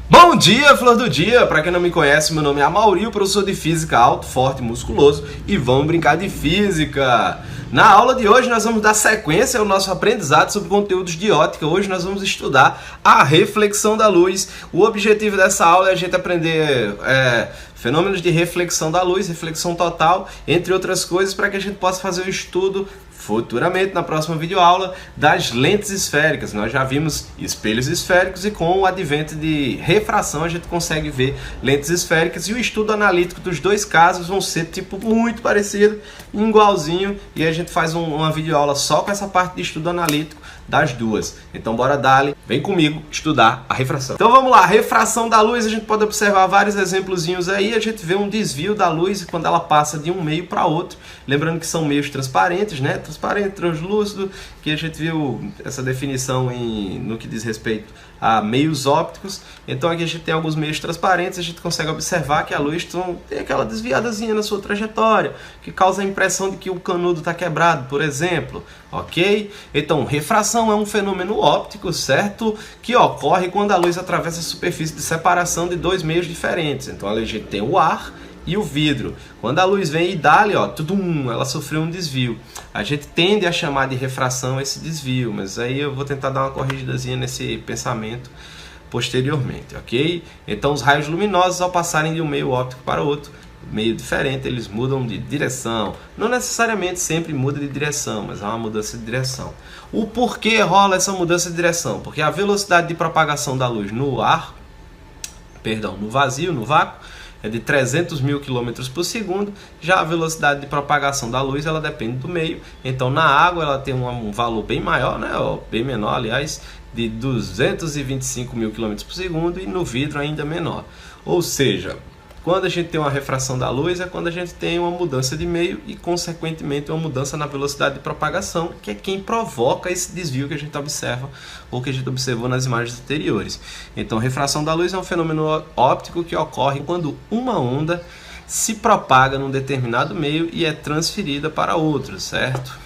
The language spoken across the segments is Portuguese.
Bom dia, flor do dia! Para quem não me conhece, meu nome é Amaury, professor de Física alto, forte e musculoso, e vamos brincar de Física! Na aula de hoje nós vamos dar sequência ao nosso aprendizado sobre conteúdos de ótica. Hoje nós vamos estudar a reflexão da luz. O objetivo dessa aula é a gente aprender fenômenos de reflexão da luz, reflexão total, entre outras coisas, para que a gente possa fazer o estudo futuramente, na próxima videoaula, das lentes esféricas. Nós já vimos espelhos esféricos e com o advento de refração a gente consegue ver lentes esféricas, e o estudo analítico dos dois casos vão ser tipo muito parecido, igualzinho, e a gente faz uma videoaula só com essa parte de estudo analítico das duas. Então bora dali, vem comigo estudar a refração. Então vamos lá, refração da luz, a gente pode observar vários exemplozinhos aí. A gente vê um desvio da luz quando ela passa de um meio para outro, lembrando que são meios transparentes, né? Transparente, translúcido, que a gente viu essa definição no que diz respeito a meios ópticos. Então aqui a gente tem alguns meios transparentes, a gente consegue observar que a luz tem aquela desviadazinha na sua trajetória, que causa a impressão de que o canudo está quebrado, por exemplo, ok? Então, refração é um fenômeno óptico, certo? Que ocorre quando a luz atravessa a superfície de separação de dois meios diferentes. Então a gente tem o ar e o vidro. Quando a luz vem e dá-lhe, ó, tudum, ela sofreu um desvio. A gente tende a chamar de refração esse desvio, mas aí eu vou tentar dar uma corrigidazinha nesse pensamento posteriormente, ok? Então os raios luminosos, ao passarem de um meio óptico para outro, meio diferente, eles mudam de direção. Não necessariamente sempre muda de direção, mas há uma mudança de direção. O porquê rola essa mudança de direção? Porque a velocidade de propagação da luz no vazio, no vácuo, é de 300 mil km por segundo. Já a velocidade de propagação da luz, ela depende do meio. Então na água ela tem um valor bem maior, né? Bem menor, aliás, de 225 mil km por segundo, e no vidro ainda menor. Ou seja, quando a gente tem uma refração da luz é quando a gente tem uma mudança de meio e, consequentemente, uma mudança na velocidade de propagação, que é quem provoca esse desvio que a gente observa ou que a gente observou nas imagens anteriores. Então, refração da luz é um fenômeno óptico que ocorre quando uma onda se propaga num determinado meio e é transferida para outro, certo?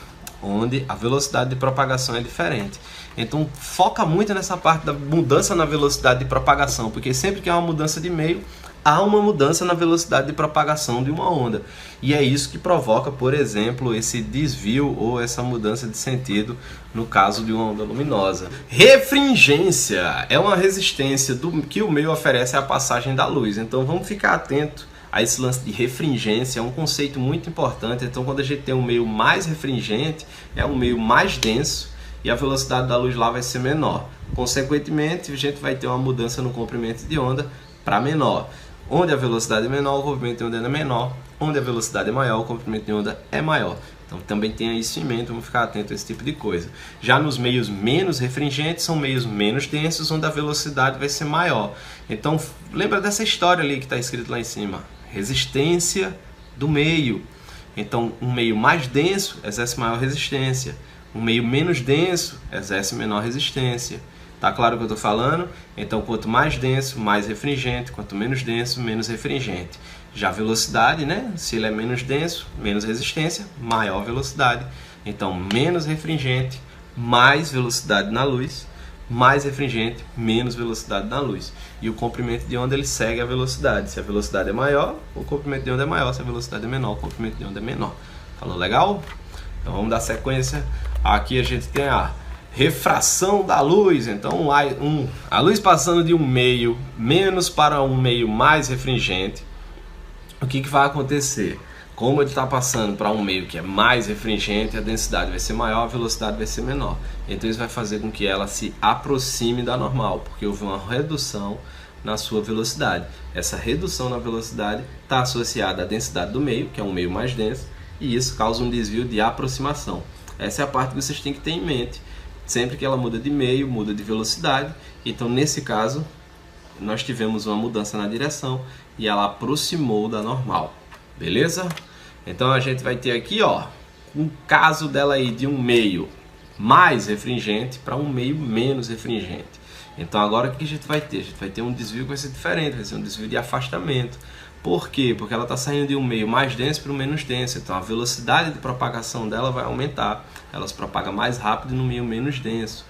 Onde a velocidade de propagação é diferente. Então, foca muito nessa parte da mudança na velocidade de propagação, porque sempre que há uma mudança de meio, há uma mudança na velocidade de propagação de uma onda. E é isso que provoca, por exemplo, esse desvio ou essa mudança de sentido no caso de uma onda luminosa. Refringência é uma resistência que o meio oferece à passagem da luz. Então vamos ficar atento a esse lance de refringência, é um conceito muito importante. Então quando a gente tem um meio mais refringente, é um meio mais denso, e a velocidade da luz lá vai ser menor. Consequentemente, a gente vai ter uma mudança no comprimento de onda para menor. Onde a velocidade é menor, o comprimento de onda é menor. Onde a velocidade é maior, o comprimento de onda é maior. Então também tenha isso em mente, vamos ficar atento a esse tipo de coisa. Já nos meios menos refringentes, são meios menos densos, onde a velocidade vai ser maior. Então lembra dessa história ali que está escrito lá em cima. Resistência do meio. Então um meio mais denso exerce maior resistência. Um meio menos denso exerce menor resistência. Tá claro o que eu estou falando? Então, quanto mais denso, mais refringente. Quanto menos denso, menos refringente. Já a velocidade, né? Se ele é menos denso, menos resistência, maior velocidade. Então, menos refringente, mais velocidade na luz. Mais refringente, menos velocidade na luz. E o comprimento de onda, ele segue a velocidade. Se a velocidade é maior, o comprimento de onda é maior. Se a velocidade é menor, o comprimento de onda é menor. Falou legal? Então, vamos dar sequência. Aqui a gente tem a refração da luz. Então a luz passando de um meio menos para um meio mais refringente, o que vai acontecer? Como ele está passando para um meio que é mais refringente, a densidade vai ser maior, a velocidade vai ser menor. Então isso vai fazer com que ela se aproxime da normal, porque houve uma redução na sua velocidade. Essa redução na velocidade está associada à densidade do meio, que é um meio mais denso, e isso causa um desvio de aproximação. Essa é a parte que vocês têm que ter em mente. Sempre que ela muda de meio, muda de velocidade. Então, nesse caso, nós tivemos uma mudança na direção e ela aproximou da normal. Beleza? Então, a gente vai ter aqui, ó, um caso dela aí de um meio mais refringente para um meio menos refringente. Então, agora o que a gente vai ter? A gente vai ter um desvio que vai ser diferente, vai ser um desvio de afastamento. Por quê? Porque ela está saindo de um meio mais denso para um menos denso. Então a velocidade de propagação dela vai aumentar. Ela se propaga mais rápido no meio menos denso.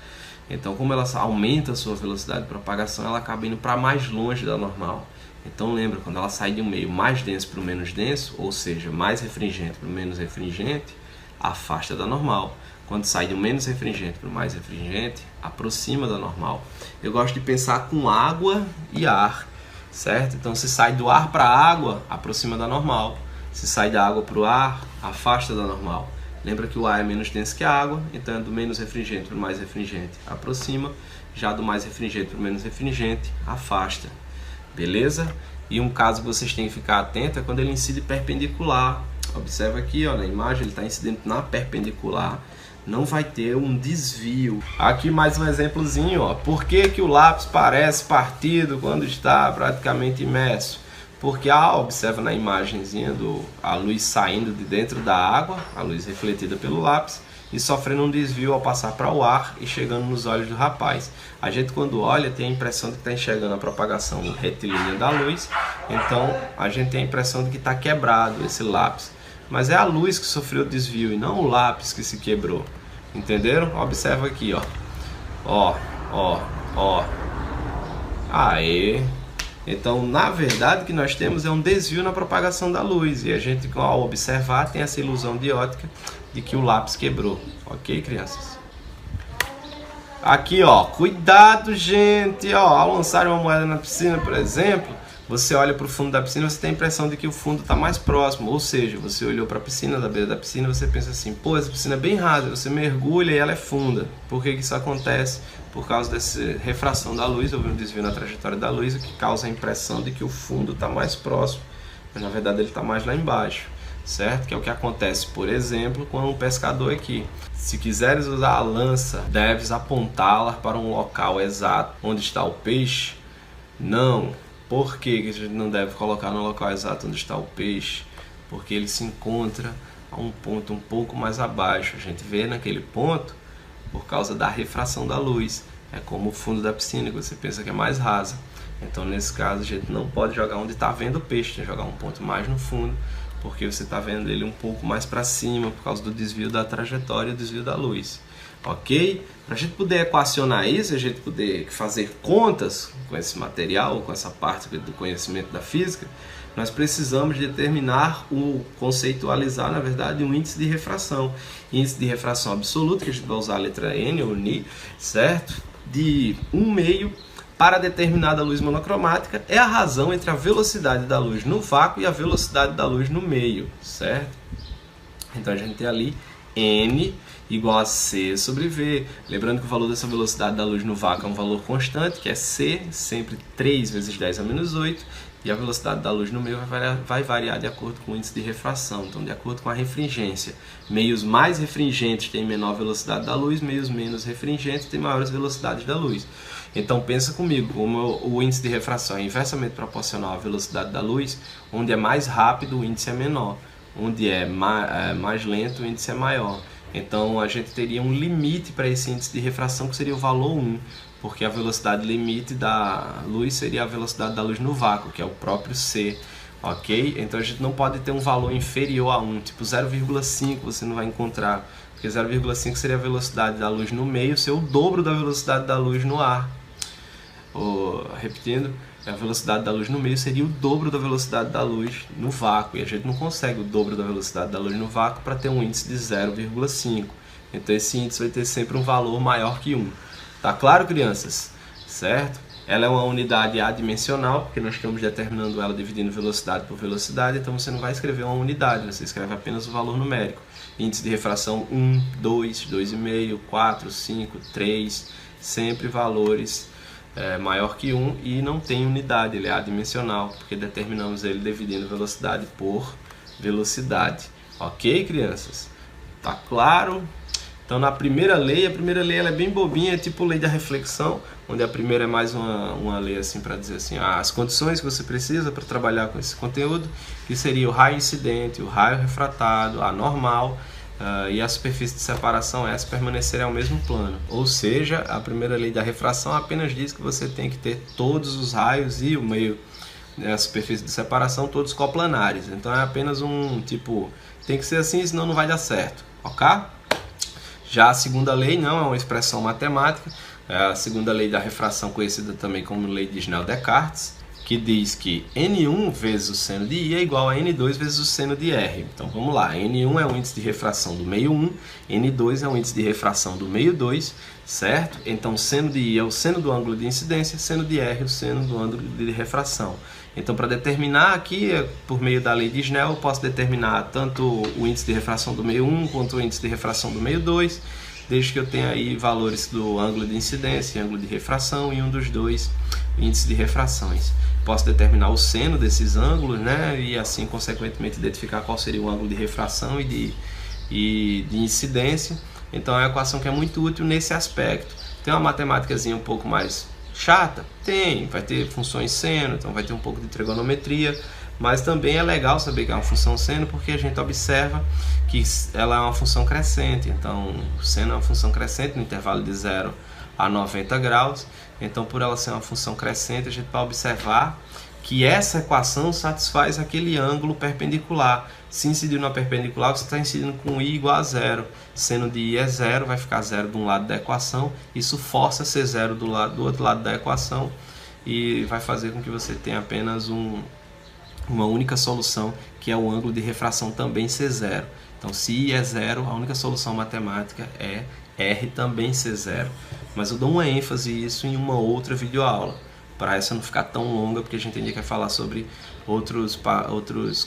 Então, como ela aumenta a sua velocidade de propagação, ela acaba indo para mais longe da normal. Então lembra, quando ela sai de um meio mais denso para o menos denso, ou seja, mais refringente para o menos refringente, afasta da normal. Quando sai de um menos refringente para o mais refringente, aproxima da normal. Eu gosto de pensar com água e ar, certo? Então se sai do ar para a água, aproxima da normal. Se sai da água para o ar, afasta da normal. Lembra que o ar é menos denso que a água, então é do menos refringente para o mais refringente, aproxima. Já do mais refringente para o menos refringente, afasta. Beleza? E um caso que vocês têm que ficar atento é quando ele incide perpendicular. Observa aqui, ó, na imagem ele está incidendo na perpendicular. Não vai ter um desvio. Aqui mais um exemplozinho, ó. Por que o lápis parece partido quando está praticamente imerso? Porque observa na imagenzinha a luz saindo de dentro da água, a luz refletida pelo lápis, e sofrendo um desvio ao passar para o ar e chegando nos olhos do rapaz. A gente, quando olha, tem a impressão de que está enxergando a propagação retilínea da luz, então a gente tem a impressão de que está quebrado esse lápis. Mas é a luz que sofreu o desvio e não o lápis que se quebrou. Entenderam? Observa aqui, ó. Aê! Então, na verdade, o que nós temos é um desvio na propagação da luz. E a gente, ao observar, tem essa ilusão de ótica de que o lápis quebrou. Ok, crianças? Aqui, ó. Cuidado, gente! Ó, ao lançar uma moeda na piscina, por exemplo, você olha para o fundo da piscina, você tem a impressão de que o fundo está mais próximo. Ou seja, você olhou para a piscina, da beira da piscina, você pensa assim, pô, essa piscina é bem rasa. Você mergulha e ela é funda. Por que isso acontece? Por causa dessa refração da luz, houve um desvio na trajetória da luz, o que causa a impressão de que o fundo está mais próximo, mas na verdade ele está mais lá embaixo, certo? Que é o que acontece, por exemplo, com um pescador aqui. Se quiseres usar a lança, deves apontá-la para um local exato onde está o peixe? Não. Por que a gente não deve colocar no local exato onde está o peixe? Porque ele se encontra a um ponto um pouco mais abaixo. A gente vê naquele ponto por causa da refração da luz. É como o fundo da piscina, que você pensa que é mais rasa. Então, nesse caso, a gente não pode jogar onde está vendo o peixe, tem que jogar um ponto mais no fundo, porque você está vendo ele um pouco mais para cima, por causa do desvio da trajetória e do desvio da luz. Ok? Para a gente poder equacionar isso, a gente poder fazer contas com esse material, com essa parte do conhecimento da física, nós precisamos determinar, conceitualizar, na verdade, um índice de refração. Índice de refração absoluto, que a gente vai usar a letra N ou Ni, certo? De 1/2 para determinada luz monocromática, é a razão entre a velocidade da luz no vácuo e a velocidade da luz no meio, certo? Então a gente tem ali N igual a C sobre V. Lembrando que o valor dessa velocidade da luz no vácuo é um valor constante, que é C, sempre 3 vezes 10 a menos 8. E a velocidade da luz no meio vai variar de acordo com o índice de refração, então de acordo com a refringência. Meios mais refringentes têm menor velocidade da luz, meios menos refringentes têm maiores velocidades da luz. Então pensa comigo, como o índice de refração é inversamente proporcional à velocidade da luz, onde é mais rápido o índice é menor, onde é mais lento o índice é maior. Então a gente teria um limite para esse índice de refração que seria o valor 1. Porque a velocidade limite da luz seria a velocidade da luz no vácuo, que é o próprio C, ok? Então a gente não pode ter um valor inferior a 1, tipo 0,5 você não vai encontrar, porque 0,5 seria a velocidade da luz no meio, ser o dobro da velocidade da luz no ar. Repetindo, a velocidade da luz no meio seria o dobro da velocidade da luz no vácuo, e a gente não consegue o dobro da velocidade da luz no vácuo para ter um índice de 0,5. Então esse índice vai ter sempre um valor maior que 1. Tá claro, crianças? Certo? Ela é uma unidade adimensional, porque nós estamos determinando ela dividindo velocidade por velocidade, então você não vai escrever uma unidade, você escreve apenas o valor numérico. Índice de refração 1, 2, 2,5, 4, 5, 3, sempre valores maior que 1 e não tem unidade, ele é adimensional, porque determinamos ele dividindo velocidade por velocidade. Ok, crianças? Tá claro? Então, na primeira lei ela é bem bobinha, é tipo lei da reflexão, onde a primeira é mais uma lei assim para dizer assim, as condições que você precisa para trabalhar com esse conteúdo, que seria o raio incidente, o raio refratado, a normal e a superfície de separação S permanecerem ao mesmo plano. Ou seja, a primeira lei da refração apenas diz que você tem que ter todos os raios e o meio, a superfície de separação, todos coplanares. Então é apenas um tipo, tem que ser assim, senão não vai dar certo, ok? Já a segunda lei não é uma expressão matemática, É a segunda lei da refração, conhecida também como lei de Snell-Descartes, que diz que N1 vezes o seno de I é igual a N2 vezes o seno de R. Então vamos lá, N1 é o índice de refração do meio 1, N2 é o índice de refração do meio 2, certo? Então seno de I é o seno do ângulo de incidência, seno de R é o seno do ângulo de refração. Então para determinar aqui, por meio da lei de Snell, eu posso determinar tanto o índice de refração do meio 1 quanto o índice de refração do meio 2, desde que eu tenha aí valores do ângulo de incidência e ângulo de refração e um dos dois índices de refrações. Posso determinar o seno desses ângulos, né? E assim, consequentemente, identificar qual seria o ângulo de refração e de incidência. Então é uma equação que é muito útil nesse aspecto. Tem uma matemáticazinha um pouco mais chata? Tem, vai ter funções seno, então vai ter um pouco de trigonometria, mas também é legal saber que é uma função seno, porque a gente observa que ela é uma função crescente. Então o seno é uma função crescente no intervalo de 0 a 90 graus. Então, por ela ser uma função crescente, a gente vai observar que essa equação satisfaz aquele ângulo perpendicular. Se incidir na perpendicular, você está incidindo com I igual a zero. Seno de I é zero, vai ficar zero de um lado da equação. Isso força a ser zero do outro lado da equação e vai fazer com que você tenha apenas uma única solução, que é o ângulo de refração também ser zero. Então, se I é zero, a única solução matemática é R também ser zero. Mas eu dou uma ênfase isso em uma outra videoaula, para essa não ficar tão longa, porque a gente ainda quer falar sobre outros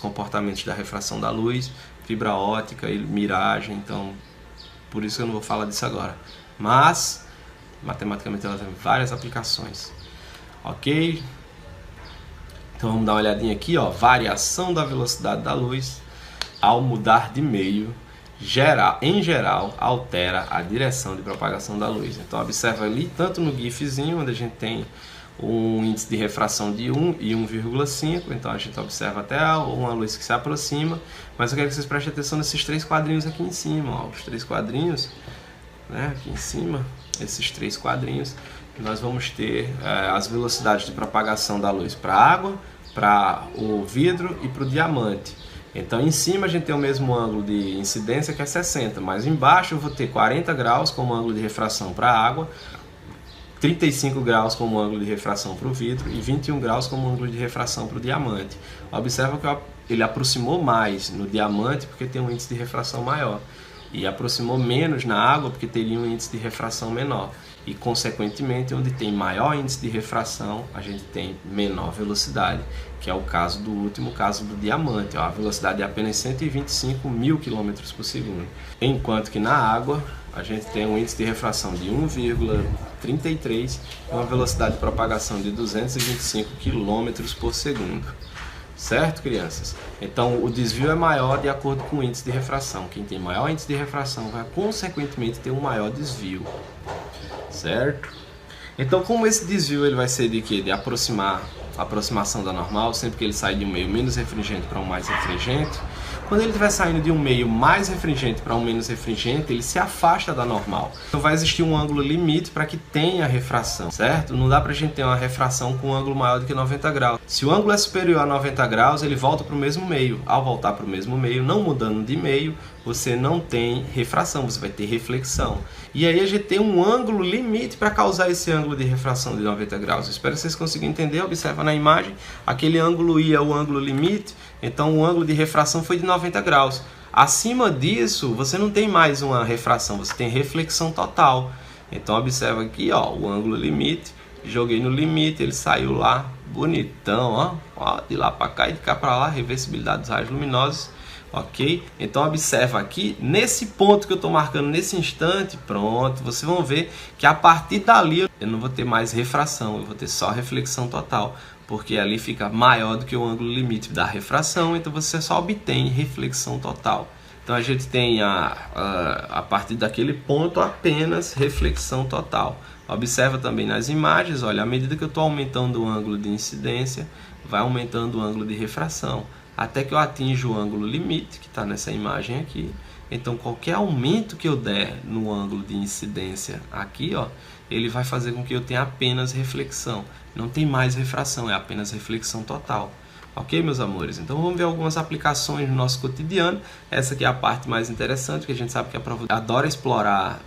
comportamentos da refração da luz, fibra ótica e miragem, então por isso eu não vou falar disso agora. Mas, matematicamente, ela tem várias aplicações. Ok? Então vamos dar uma olhadinha aqui, ó. Variação da velocidade da luz ao mudar de meio, em geral, altera a direção de propagação da luz. Então observa ali, tanto no GIFzinho, onde a gente tem um índice de refração de 1 e 1,5, então a gente observa até uma luz que se aproxima, mas eu quero que vocês prestem atenção nesses três quadrinhos aqui em cima, ó, os três quadrinhos, né, aqui em cima, esses três quadrinhos, nós vamos ter as velocidades de propagação da luz para a água, para o vidro e para o diamante. Então em cima a gente tem o mesmo ângulo de incidência, que é 60, mas embaixo eu vou ter 40 graus como ângulo de refração para a água, 35 graus como ângulo de refração para o vidro e 21 graus como ângulo de refração para o diamante. Observa que ele aproximou mais no diamante porque tem um índice de refração maior, e aproximou menos na água porque teria um índice de refração menor. E, consequentemente, onde tem maior índice de refração, a gente tem menor velocidade, que é o caso do último caso do diamante. Ó, a velocidade é apenas 125 mil km por segundo. Enquanto que na água, a gente tem um índice de refração de 1,33 e uma velocidade de propagação de 225 km por segundo. Certo, crianças? Então, o desvio é maior de acordo com o índice de refração. Quem tem maior índice de refração vai, consequentemente, ter um maior desvio. Certo? Então, como esse desvio ele vai ser de quê? De aproximação da normal, sempre que ele sai de um meio menos refringente para um mais refringente. Quando ele estiver saindo de um meio mais refringente para um menos refringente, ele se afasta da normal. Então vai existir um ângulo limite para que tenha refração, certo? Não dá para a gente ter uma refração com um ângulo maior do que 90 graus. Se o ângulo é superior a 90 graus, ele volta para o mesmo meio. Ao voltar para o mesmo meio, não mudando de meio, você não tem refração, você vai ter reflexão. E aí a gente tem um ângulo limite para causar esse ângulo de refração de 90 graus. Eu espero que vocês consigam entender. Observa na imagem, aquele ângulo I é o ângulo limite, então o ângulo de refração foi de 90 graus. Acima disso, você não tem mais uma refração, você tem reflexão total. Então observa aqui, ó, o ângulo limite, joguei no limite, ele saiu lá, bonitão, ó, de lá para cá e de cá para lá, reversibilidade dos raios luminosos. Ok? Então observa aqui, nesse ponto que eu estou marcando nesse instante, pronto, vocês vão ver que a partir dali eu não vou ter mais refração, eu vou ter só reflexão total, porque ali fica maior do que o ângulo limite da refração, então você só obtém reflexão total. Então a gente tem a partir daquele ponto apenas reflexão total. Observa também nas imagens, olha, à medida que eu estou aumentando o ângulo de incidência, vai aumentando o ângulo de refração, até que eu atinja o ângulo limite, que está nessa imagem aqui. Então qualquer aumento que eu der no ângulo de incidência aqui, ó, ele vai fazer com que eu tenha apenas reflexão. Não tem mais refração, é apenas reflexão total. Ok, meus amores? Então vamos ver algumas aplicações no nosso cotidiano. Essa aqui é a parte mais interessante, que a gente sabe que a prova adora explorar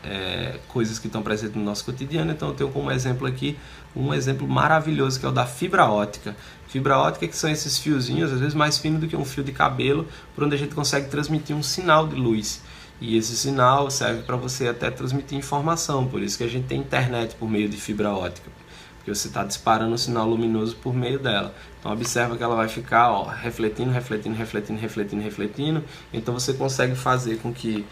coisas que estão presentes no nosso cotidiano. Então eu tenho como exemplo aqui um exemplo maravilhoso, que é o da fibra ótica. Fibra ótica, que são esses fiozinhos, às vezes mais finos do que um fio de cabelo, por onde a gente consegue transmitir um sinal de luz. E esse sinal serve para você até transmitir informação, por isso que a gente tem internet por meio de fibra ótica, porque você está disparando um sinal luminoso por meio dela. Então observa que ela vai ficar refletindo, refletindo, refletindo, refletindo, refletindo. Então você consegue fazer com que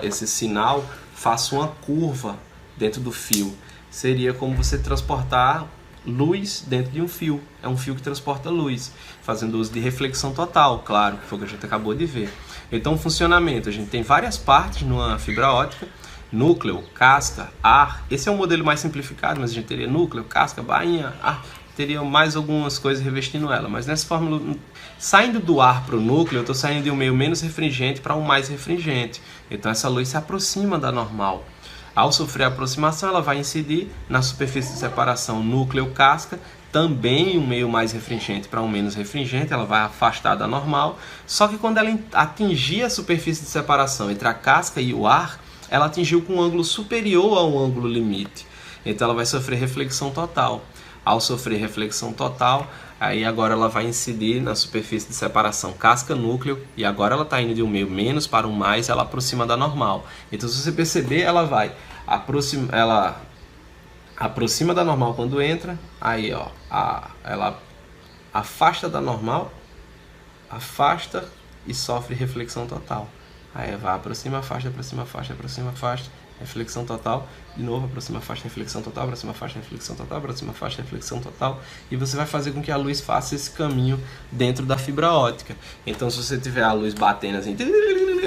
esse sinal faça uma curva dentro do fio. Seria como você transportar luz dentro de um fio. É um fio que transporta luz, fazendo uso de reflexão total, claro, que foi o que a gente acabou de ver. Então, funcionamento, a gente tem várias partes numa fibra ótica: núcleo, casca, ar. Esse é um modelo mais simplificado, mas a gente teria núcleo, casca, bainha, ar. Teria mais algumas coisas revestindo ela, mas nessa fórmula, saindo do ar para o núcleo, eu estou saindo de um meio menos refringente para um mais refringente. Então essa luz se aproxima da normal. Ao sofrer a aproximação, ela vai incidir na superfície de separação núcleo-casca, também um meio mais refringente para um menos refringente, ela vai afastar da normal. Só que quando ela atingir a superfície de separação entre a casca e o ar, ela atingiu com um ângulo superior ao ângulo limite. Então ela vai sofrer reflexão total. Ao sofrer reflexão total, aí agora ela vai incidir na superfície de separação casca-núcleo, e agora ela está indo de um meio menos para um mais, ela aproxima da normal. Então se você perceber, ela aproxima da normal quando entra, aí ela afasta da normal, afasta e sofre reflexão total. Aí vai aproxima, afasta, aproxima, afasta, aproxima, afasta, reflexão total, de novo aproxima, afasta, reflexão total, aproxima, afasta, reflexão total, aproxima, afasta, reflexão total, e você vai fazer com que a luz faça esse caminho dentro da fibra ótica. Então se você tiver a luz batendo assim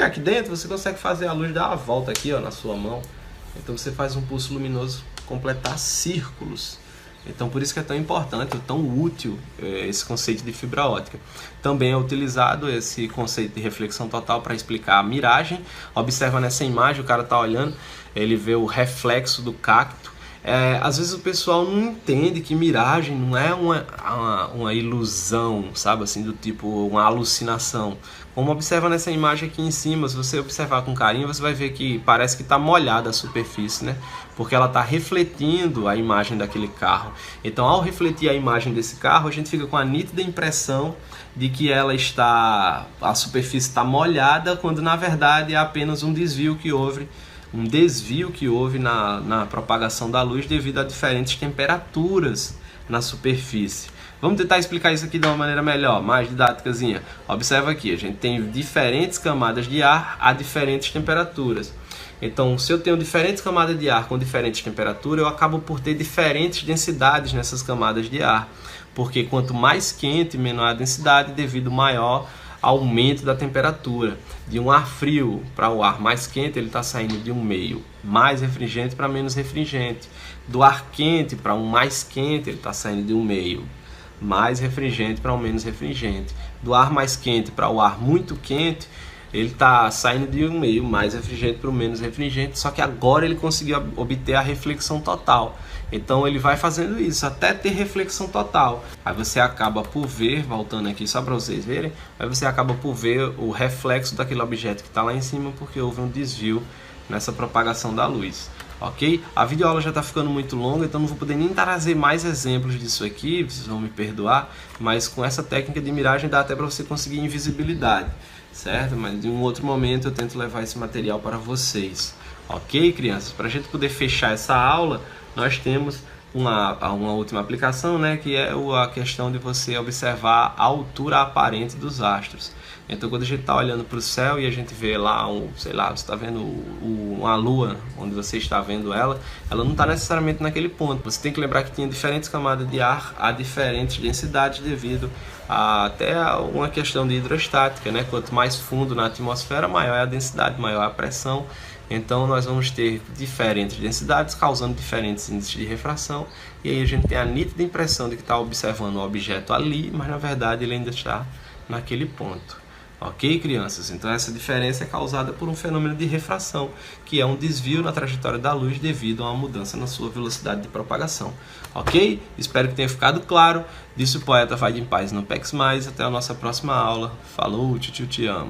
aqui dentro, você consegue fazer a luz dar a volta aqui na sua mão. Então você faz um pulso luminoso completar círculos. Então por isso que é tão importante, tão útil esse conceito de fibra ótica. Também é utilizado esse conceito de reflexão total para explicar a miragem. Observa nessa imagem, o cara está olhando, ele vê o reflexo do cacto. Às vezes o pessoal não entende que miragem não é uma ilusão, sabe, assim, do tipo uma alucinação. Como observa nessa imagem aqui em cima, se você observar com carinho, você vai ver que parece que está molhada a superfície, né? Porque ela está refletindo a imagem daquele carro. Então, ao refletir a imagem desse carro, a gente fica com a nítida impressão de que a superfície está molhada, quando na verdade é apenas um desvio que houve na propagação da luz devido a diferentes temperaturas na superfície. Vamos tentar explicar isso aqui de uma maneira melhor, mais didáticazinha. Observa aqui, a gente tem diferentes camadas de ar a diferentes temperaturas. Então, se eu tenho diferentes camadas de ar com diferentes temperaturas, eu acabo por ter diferentes densidades nessas camadas de ar. Porque quanto mais quente, menor a densidade, devido ao maior aumento da temperatura. De um ar frio para o ar mais quente, ele está saindo de um meio mais refringente para menos refringente. Do ar quente para um mais quente, ele está saindo de um meio mais refringente para um menos refringente. Do ar mais quente para o ar muito quente, ele está saindo de um meio mais refringente para o menos refringente, só que agora ele conseguiu obter a reflexão total. Então ele vai fazendo isso até ter reflexão total. Aí você acaba por ver, voltando aqui só para vocês verem, aí você acaba por ver o reflexo daquele objeto que está lá em cima, porque houve um desvio nessa propagação da luz. Ok? A videoaula já está ficando muito longa, então não vou poder nem trazer mais exemplos disso aqui, vocês vão me perdoar, mas com essa técnica de miragem dá até para você conseguir invisibilidade, certo? Mas em um outro momento eu tento levar esse material para vocês. Ok, crianças? Para a gente poder fechar essa aula, nós temos uma última aplicação, né, que é a questão de você observar a altura aparente dos astros. Então, quando a gente está olhando para o céu e a gente vê lá, você está vendo uma lua, onde você está vendo ela não está necessariamente naquele ponto. Você tem que lembrar que tinha diferentes camadas de ar a diferentes densidades devido até a uma questão de hidrostática, né? Quanto mais fundo na atmosfera, maior é a densidade, maior é a pressão. Então nós vamos ter diferentes densidades causando diferentes índices de refração, e aí a gente tem a nítida impressão de que está observando o objeto ali, mas na verdade ele ainda está naquele ponto. Ok, crianças? Então essa diferença é causada por um fenômeno de refração, que é um desvio na trajetória da luz devido a uma mudança na sua velocidade de propagação. Ok? Espero que tenha ficado claro. Disse o poeta, vai em paz, não peques mais. Até a nossa próxima aula. Falou, tio, te amo.